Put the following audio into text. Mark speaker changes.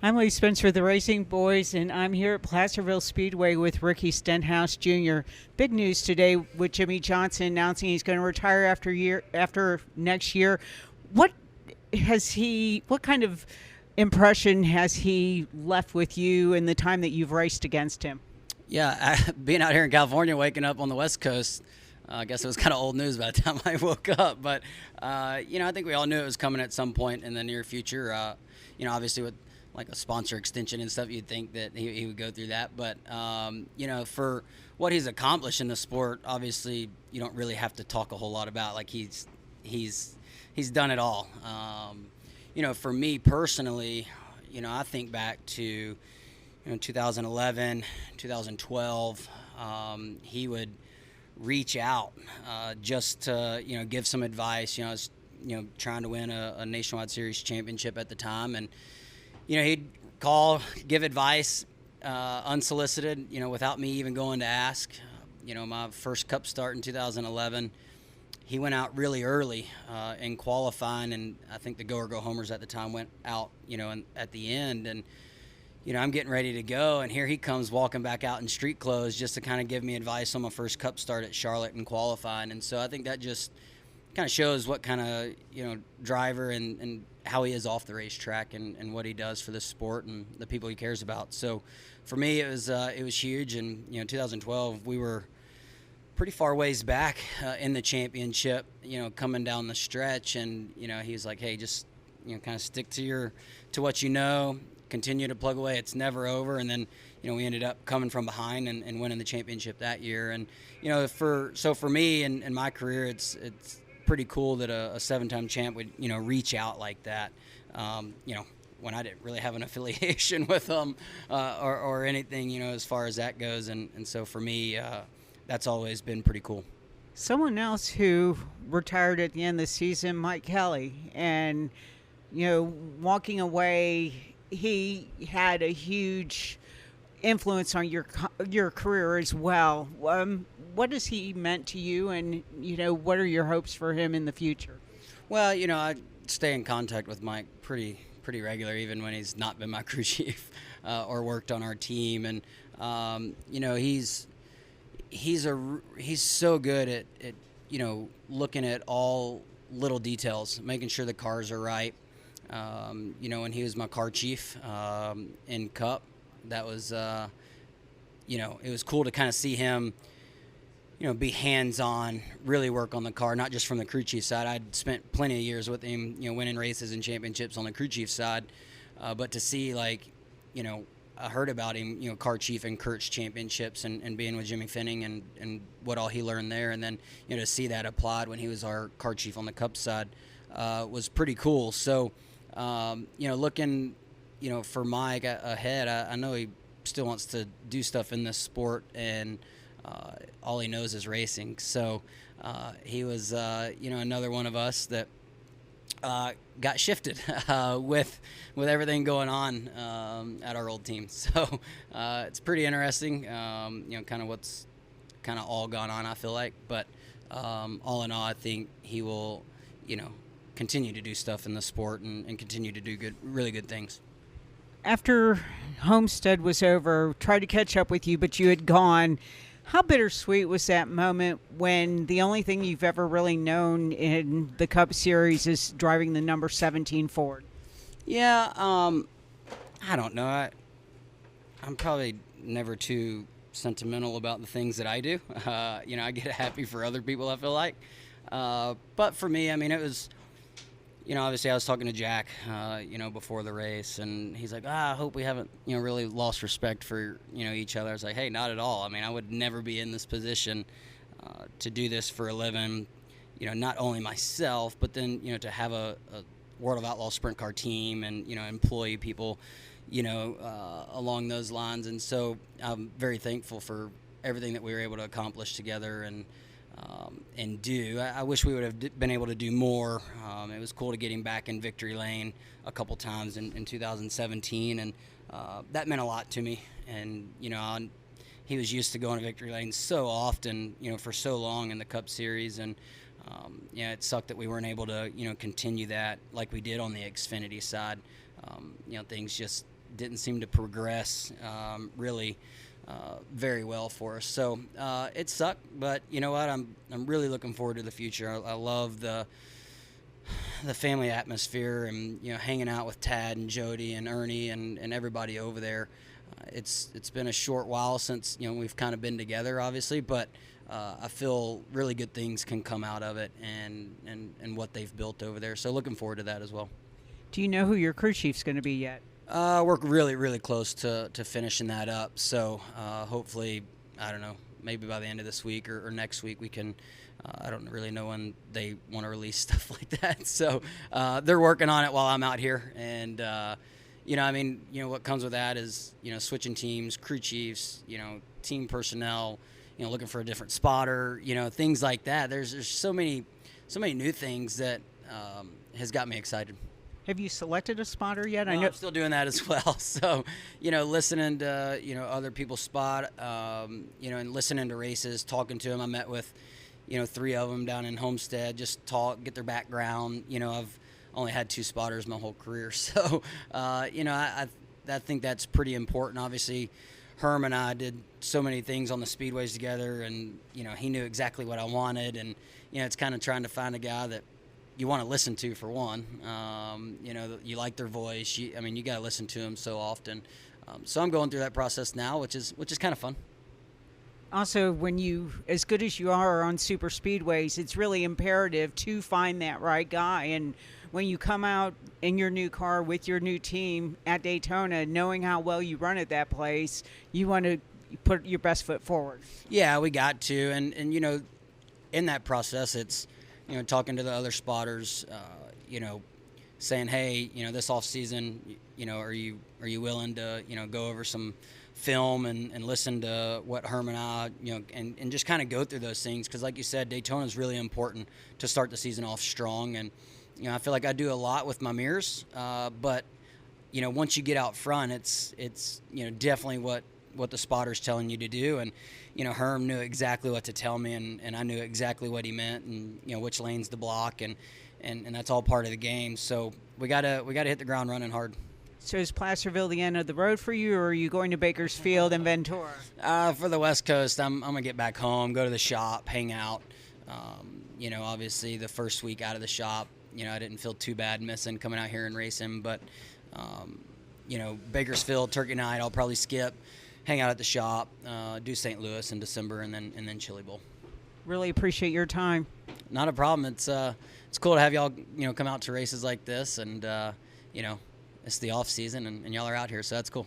Speaker 1: I'm Lee Spencer, the RacinBoys, and I'm here at Placerville Speedway with Ricky Stenhouse Jr. Big news today with Jimmie Johnson announcing he's going to retire after next year. What kind of impression has he left with you in the time that you've raced against him?
Speaker 2: Yeah, being out here in California, waking up on the West Coast, I guess it was kind of old news by the time I woke up. But, I think we all knew it was coming at some point in the near future. Obviously with like a sponsor extension and stuff, you'd think that he would go through that. But, for what he's accomplished in the sport, obviously you don't really have to talk a whole lot about. Like he's done it all. For me personally, I think back to 2011, 2012, he would reach out just to, give some advice. I was, trying to win a Nationwide Series championship at the time. And, he'd call, give advice unsolicited, without me even going to ask. My first Cup start in 2011, he went out really early in qualifying. And I think the go-or-go-homers at the time went out, and at the end. And, I'm getting ready to go, and here he comes walking back out in street clothes just to kind of give me advice on my first Cup start at Charlotte and qualifying. And so I think that just kind of shows what kind of, driver and how he is off the racetrack and what he does for this sport and the people he cares about. So for me, it was huge. And, 2012, we were pretty far ways back in the championship, coming down the stretch. And, he's like, hey, just, kind of stick to what you know. Continue to plug away. It's never over. And then, we ended up coming from behind and winning the championship that year. And, for me and my career, it's pretty cool that a seven-time champ would, reach out like that. When I didn't really have an affiliation with them or anything, as far as that goes. And so for me, that's always been pretty cool.
Speaker 1: Someone else who retired at the end of the season, Mike Kelly, and, walking away, he had a huge influence on your career as well. What has he meant to you, and what are your hopes for him in the future? Well,
Speaker 2: I stay in contact with Mike pretty regular, even when he's not been my crew chief or worked on our team. And he's so good at looking at all little details, making sure the cars are right. When he was my car chief in Cup, that was, it was cool to kind of see him, be hands-on, really work on the car, not just from the crew chief side. I'd spent plenty of years with him, winning races and championships on the crew chief side. But to see, I heard about him, car chief and Kurt's championships and being with Jimmy Finning and what all he learned there. And then, to see that applied when he was our car chief on the Cup side was pretty cool. So, looking, for Mike ahead, I know he still wants to do stuff in this sport, and all he knows is racing. So he was, another one of us that got shifted with everything going on at our old team. So it's pretty interesting, kind of what's kind of all gone on, I feel like. But all in all, I think he will, continue to do stuff in the sport and continue to do really good things.
Speaker 1: After Homestead was over, tried to catch up with you, but you had gone. How bittersweet was that moment when the only thing you've ever really known in the Cup Series is driving the number 17 Ford?
Speaker 2: Yeah, I don't know. I'm probably never too sentimental about the things that I do. I get happy for other people, I feel like. But for me, it was... obviously I was talking to Jack, before the race, and he's like, I hope we haven't, really lost respect for, each other. I was like, hey, not at all. I would never be in this position to do this for a living, not only myself, but then, to have a World of Outlaw sprint car team and, employ people, along those lines. And so I'm very thankful for everything that we were able to accomplish together and do. I wish we would have been able to do more. It was cool to get him back in victory lane a couple times in 2017, and that meant a lot to me. And, he was used to going to victory lane so often, for so long in the Cup Series, and it sucked that we weren't able to, continue that like we did on the Xfinity side. Things just didn't seem to progress really very well for us. So it sucked, but you know what? I'm really looking forward to the future. I love the family atmosphere, and hanging out with Tad and Jody and Ernie and everybody over there. It's been a short while since we've kind of been together, obviously, but I feel really good things can come out of it, and what they've built over there. So looking forward to that as well.
Speaker 1: Do you know who your crew chief's going to be yet?
Speaker 2: We're really, really close to finishing that up. So hopefully, I don't know, maybe by the end of this week or next week we can. I don't really know when they want to release stuff like that. So they're working on it while I'm out here. And, what comes with that is, switching teams, crew chiefs, team personnel, looking for a different spotter, things like that. There's so many new things that has got me excited.
Speaker 1: Have you selected a spotter yet?
Speaker 2: No, I'm still doing that as well. So, listening to, other people's spot, and listening to races, talking to them. I met with, 3 of them down in Homestead, just talk, get their background. I've only had 2 spotters my whole career. So, I think that's pretty important. Obviously, Herm and I did so many things on the speedways together, and, he knew exactly what I wanted. And, it's kind of trying to find a guy that you want to listen to, for one. You like their voice. You got to listen to them so often. So I'm going through that process now, which is kind of fun.
Speaker 1: Also, when you, as good as you are on super speedways, it's really imperative to find that right guy. And when you come out in your new car with your new team at Daytona, knowing how well you run at that place, you want to put your best foot forward. Yeah,
Speaker 2: we got to. And in that process, it's, talking to the other spotters, saying, hey, this off season, are you willing to, go over some film and listen to what Herm and I, and just kind of go through those things. Cause like you said, Daytona is really important to start the season off strong. And, I feel like I do a lot with my mirrors. But, once you get out front, it's, definitely what the spotter's telling you to do. And, Herm knew exactly what to tell me, and I knew exactly what he meant, and, which lanes to block, and that's all part of the game. So we gotta hit the ground running hard. So is Placerville the end of the road for you, or are you going to Bakersfield and Ventura? For the West Coast, I'm going to get back home, go to the shop, hang out. Obviously the first week out of the shop, I didn't feel too bad missing coming out here and racing. But, Bakersfield, Turkey Night, I'll probably skip, hang out at the shop, do St. Louis in December, and then Chili Bowl. Really appreciate your time. Not a problem. It's cool to have y'all, come out to races like this, and, it's the off season, and y'all are out here, so that's cool.